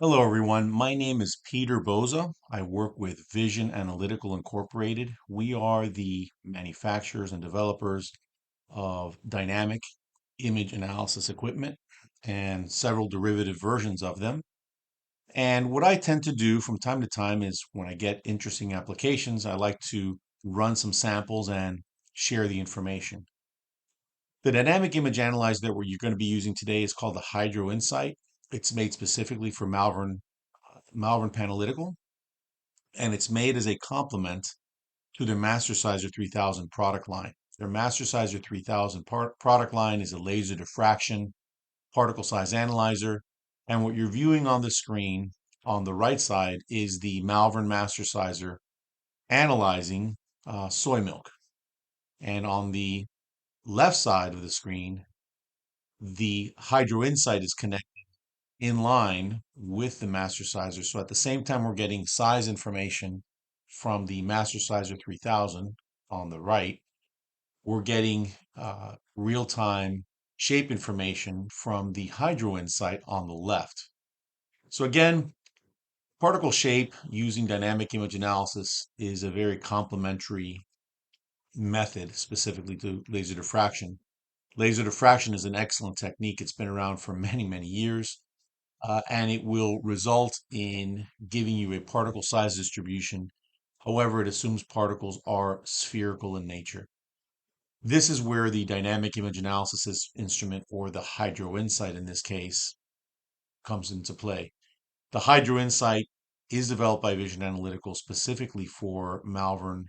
Hello, everyone. My name is Peter Boza. I work with Vision Analytical Incorporated. We are the manufacturers and developers of dynamic image analysis equipment and several derivative versions of them. And what I tend to do from time to time is when I get interesting applications, I like to run some samples and share the information. The dynamic image analyzer that you're going to be using today is called the Hydro Insight. It's made specifically for Malvern Panalytical, and it's made as a complement to their Mastersizer 3000 product line. Their Mastersizer 3000 product line is a laser diffraction particle size analyzer, and what you're viewing on the screen on the right side is the Malvern Mastersizer analyzing soy milk. And on the left side of the screen, the Hydro Insight is connected in line with the Mastersizer. So at the same time, we're getting size information from the Mastersizer 3000 on the right. We're getting real-time shape information from the Hydro Insight on the left. So again, particle shape using dynamic image analysis is a very complementary method specifically to laser diffraction. Laser diffraction is an excellent technique. It's been around for many, many years. And it will result in giving you a particle size distribution. However, it assumes particles are spherical in nature. This is where the dynamic image analysis instrument, or the Hydro Insight in this case, comes into play. The Hydro Insight is developed by Vision Analytical specifically for Malvern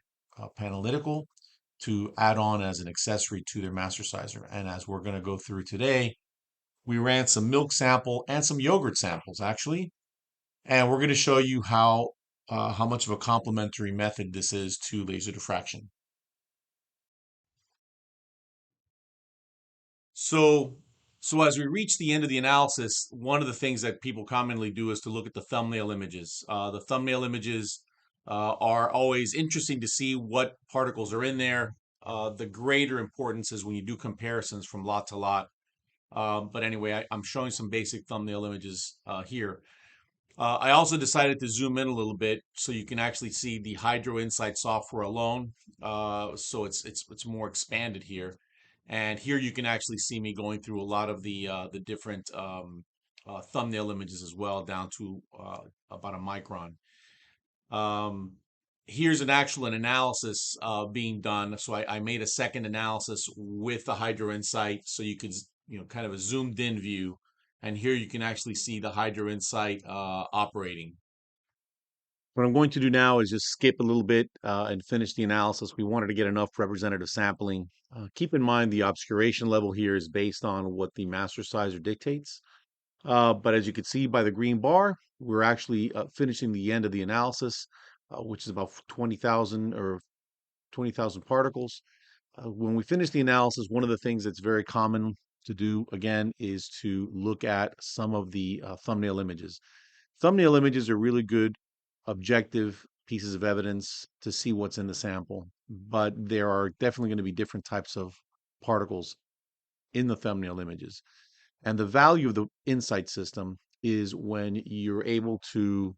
Panalytical to add on as an accessory to their Mastersizer. And as we're going to go through today, we ran some milk sample and some yogurt samples actually, and we're going to show you how much of a complementary method this is to laser diffraction. So, so as we reach the end of the analysis, one of the things that people commonly do is to look at the thumbnail images. The thumbnail images are always interesting to see what particles are in there. The greater importance is when you do comparisons from lot to lot. But anyway, I'm showing some basic thumbnail images here. I also decided to zoom in a little bit so you can actually see the Hydro Insight software alone. So it's more expanded here, and here you can actually see me going through a lot of the different thumbnail images as well, down to about a micron. Um, Here's an analysis being done. So I made a second analysis with the Hydro Insight, so you could kind of a zoomed in view, and here you can actually see the Hydro Insight operating. What I'm going to do now is just skip a little bit and finish the analysis. We wanted to get enough representative sampling. Keep in mind the obscuration level here is based on what the Mastersizer dictates. But as you can see by the green bar, we're actually finishing the end of the analysis, which is about 20,000 or 20,000 particles. When we finish the analysis, one of the things that's very common to do again is to look at some of the thumbnail images. Thumbnail images are really good objective pieces of evidence to see what's in the sample, but there are definitely going to be different types of particles in the thumbnail images. And the value of the insight system is when you're able to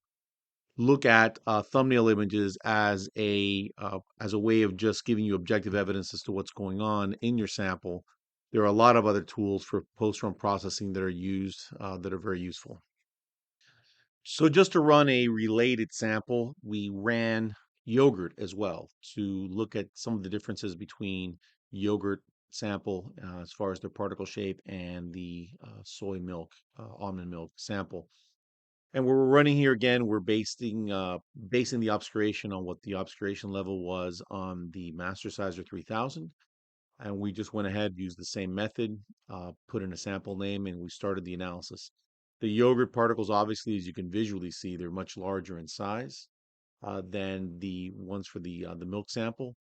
look at thumbnail images as a way of just giving you objective evidence as to what's going on in your sample. There are a lot of other tools for post-run processing that are used that are very useful. So just to run a related sample, we ran yogurt as well to look at some of the differences between yogurt sample as far as the particle shape and the soy milk, almond milk sample. And what we're running here again, we're basing the obscuration on what the obscuration level was on the Mastersizer 3000. And we just went ahead, used the same method, put in a sample name, and we started the analysis. The yogurt particles, obviously, as you can visually see, they're much larger in size than the ones for the milk sample.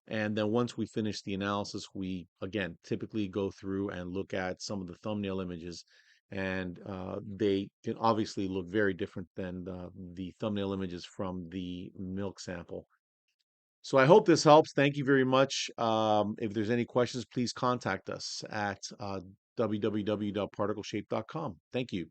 And then once we finish the analysis, we again typically go through and look at some of the thumbnail images, and they can obviously look very different than the thumbnail images from the milk sample. So I hope this helps. Thank you very much. If there's any questions, please contact us at www.particleshape.com. Thank you.